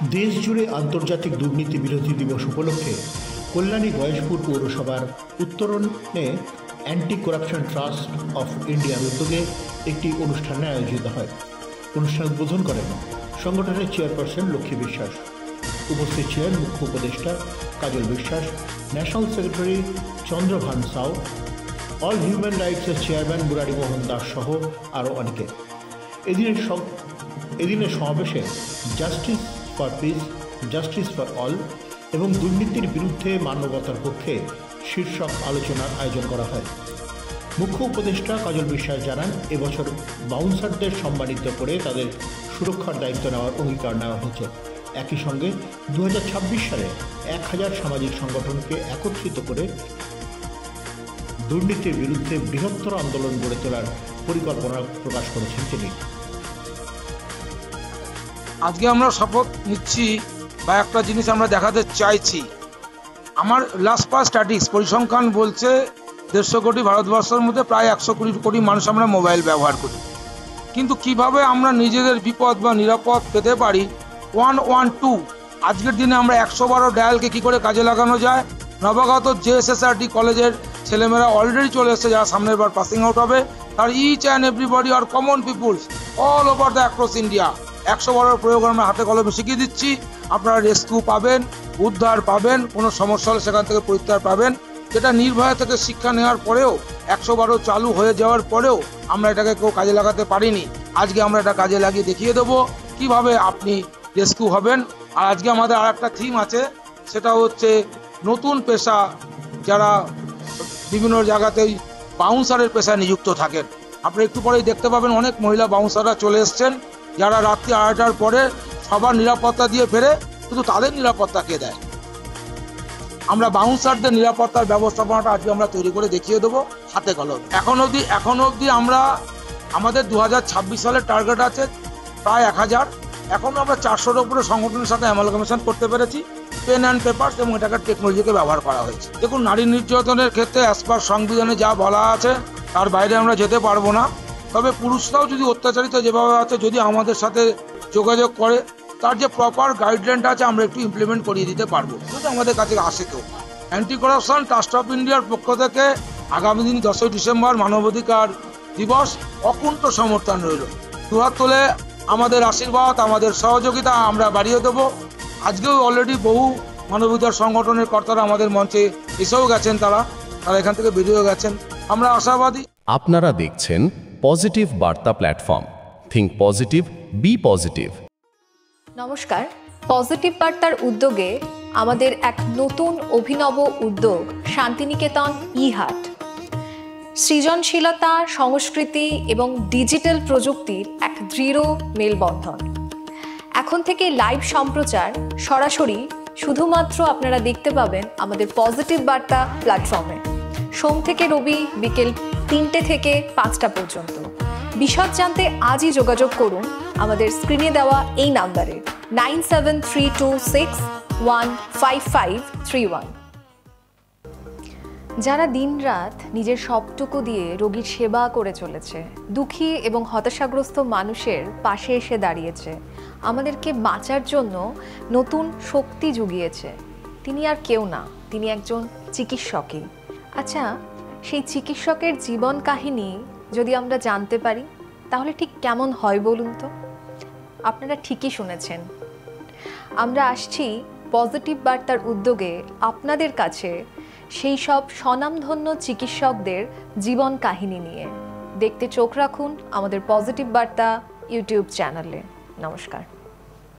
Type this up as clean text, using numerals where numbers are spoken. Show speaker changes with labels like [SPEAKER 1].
[SPEAKER 1] দেশ জুড়ে আন্তর্জাতিক দুর্নীতি বিরোধী দিবস উপলক্ষে কল্যাণী গয়েশপুর পৌরসভার উত্তরণে অ্যান্টি করাপশন ট্রাস্ট অফ ইন্ডিয়ার উদ্যোগে একটি অনুষ্ঠানে আয়োজিত হয়। অনুষ্ঠান উদ্বোধন করেন সংগঠনের চেয়ারপারসন লক্ষ্মী বিশ্বাস। উপস্থিত ছিলেন মুখ্য উপদেষ্টা Kajal Biswas, national secretary Chandrabhan Sau, all human রাইটসের চেয়ারম্যান মুরারি মোহন দাস সহ আরও অনেকে। এদিনের সমাবেশে justice for peace, justice for all এবং দুর্নীতির বিরুদ্ধে মানবতার পক্ষে শীর্ষক আলোচনার আয়োজন করা হয়। মুখ্য উপদেষ্টা কাজল বিশ্বাস জানান, এবছর বাউন্সারদের সম্মানিত করে তাদের সুরক্ষার দায়িত্ব নেওয়ার অঙ্গীকার নেওয়া হয়েছে। একই সঙ্গে 2026 সালে 1000 সামাজিক সংগঠনকে একত্রিত করে দুর্নীতির বিরুদ্ধে বৃহত্তর আন্দোলন গড়ে তোলার পরিকল্পনা প্রকাশ করেছেন তিনি।
[SPEAKER 2] আজকে আমরা শপথ নিচ্ছি বা একটা জিনিস আমরা দেখাতে চাইছি। আমার লাস্ট পাস স্ট্যাটিক্স পরিসংখ্যান বলছে 150 কোটি ভারতবর্ষের মধ্যে প্রায় 120 কোটি মানুষ আমরা মোবাইল ব্যবহার করি। কিন্তু কিভাবে আমরা নিজেদের বিপদ বা নিরাপদ পেতে পারি 112 আজকের দিনে আমরা 112 ডায়ালকে কি করে কাজে লাগানো যায়। নবাগত JSSRD কলেজের ছেলেমেয়েরা অলরেডি চলে এসেছে, যারা সামনের বার পাসিং আউট হবে। তার each and everybody are common peoples all over the across India 112 প্রয়োগ আমরা হাতে কলমে শিখিয়ে দিচ্ছি। আপনারা রেস্কিউ পাবেন, উদ্ধার পাবেন, কোনো সমস্যা হলে সেখান থেকে পরিত্রাণ পাবেন। যেটা নির্ভয়া থেকে শিক্ষা নেওয়ার পরেও 112 চালু হয়ে যাওয়ার পরেও আমরা এটাকে কেউ কাজে লাগাতে পারিনি। আজকে আমরা এটা কাজে লাগিয়ে দেখিয়ে দেবো কিভাবে আপনি রেস্কিউ হবেন। আর আজকে আমাদের আর একটা থিম আছে, সেটা হচ্ছে নতুন পেশা, যারা বিভিন্ন জায়গাতেই বাউন্সারের পেশায় নিযুক্ত থাকেন। আপনারা একটু পরেই দেখতে পাবেন অনেক মহিলা বাউন্সাররা চলে এসছেন, যারা রাত্রি 8টার পরে সবার নিরাপত্তা দিয়ে ফেরে, শুধু তাদের নিরাপত্তা কে দেয়। আমরা বাউন্সারদের নিরাপত্তার ব্যবস্থাপনাটা আজকে আমরা তৈরি করে দেখিয়ে দেবো হাতে কলমে। এখন অবধি আমরা আমাদের 2026 সালের টার্গেট আছে প্রায় 1000। এখন আমরা 400-র উপরে সংগঠনের সাথে অ্যামালগামেশন করতে পেরেছি, পেন অ্যান্ড পেপারস, এবং এটাকে টেকনোলজিকে ব্যবহার করা হয়েছে। দেখুন, নারী নির্যাতনের ক্ষেত্রে অ্যাজ পার সংবিধানে যা বলা আছে তার বাইরে আমরা যেতে পারবো না। তবে পুরুষরাও যদি অত্যাচারিত যেভাবে আছে, যদি আমাদের সাথে যোগাযোগ করে, তার যে প্রপার গাইডলাইনটা আছে আমরা একটু ইমপ্লিমেন্ট করিয়ে দিতে পারবো, যদি আমাদের কাছে আসে কেউ। অ্যান্টি করাপশন ট্রাস্ট অফ ইন্ডিয়ার পক্ষ থেকে আগামী দিন 10ই ডিসেম্বর মানবাধিকার দিবস অকুণ্ঠ সমর্থন রইল। দুহাত তুলে আমাদের আশীর্বাদ, আমাদের সহযোগিতা আমরা বাড়িয়ে দেবো। আজকেও অলরেডি বহু মানবাধিকার সংগঠনের কর্তারা আমাদের মঞ্চে এসেও গেছেন, তারা এখান থেকে বেরিয়েও গেছেন। আমরা আশাবাদী।
[SPEAKER 3] আপনারা দেখছেন positive Barta platform. Think positive, be positive.
[SPEAKER 4] নমস্কার। পজিটিভ বার্তার উদ্যোগে আমাদের এক নতুন অভিনব উদ্যোগ শান্তিনিকেতন ই-হাট। সৃজনশীলতা, সংস্কৃতি এবং ডিজিটাল প্রযুক্তির এক দৃঢ় মেলবন্ধন। এখন থেকে লাইভ সম্প্রচার সরাসরি শুধুমাত্র আপনারা দেখতে পাবেন আমাদের পজিটিভ বার্তা প্ল্যাটফর্মে, সোম থেকে রবি বিকেল 3টে থেকে 5টা পর্যন্ত। বিশদ জানতে আজই যোগাযোগ করুন আমাদের স্ক্রিনে দেওয়া এই নাম্বারে 9732615531। যারা দিনরাত নিজের সবটুকু দিয়ে রোগীর সেবা করে চলেছে, দুঃখী এবং হতাশাগ্রস্ত মানুষের পাশে এসে দাঁড়িয়েছে, আমাদেরকে বাঁচার জন্য নতুন শক্তি জুগিয়েছে, তিনি আর কেউ না, তিনি একজন চিকিৎসকই। আচ্ছা, সেই চিকিৎসকের জীবন কাহিনী যদি আমরা জানতে পারি তাহলে ঠিক কেমন হয় বলুন তো? আপনারা ঠিকই শুনেছেন, আমরা আসছি পজিটিভ বার্তার উদ্যোগে আপনাদের কাছে সেই সব স্বনামধন্য চিকিৎসকদের জীবন কাহিনী নিয়ে। দেখতে চোখ রাখুন আমাদের পজিটিভ বার্তা ইউটিউব চ্যানেলে। নমস্কার।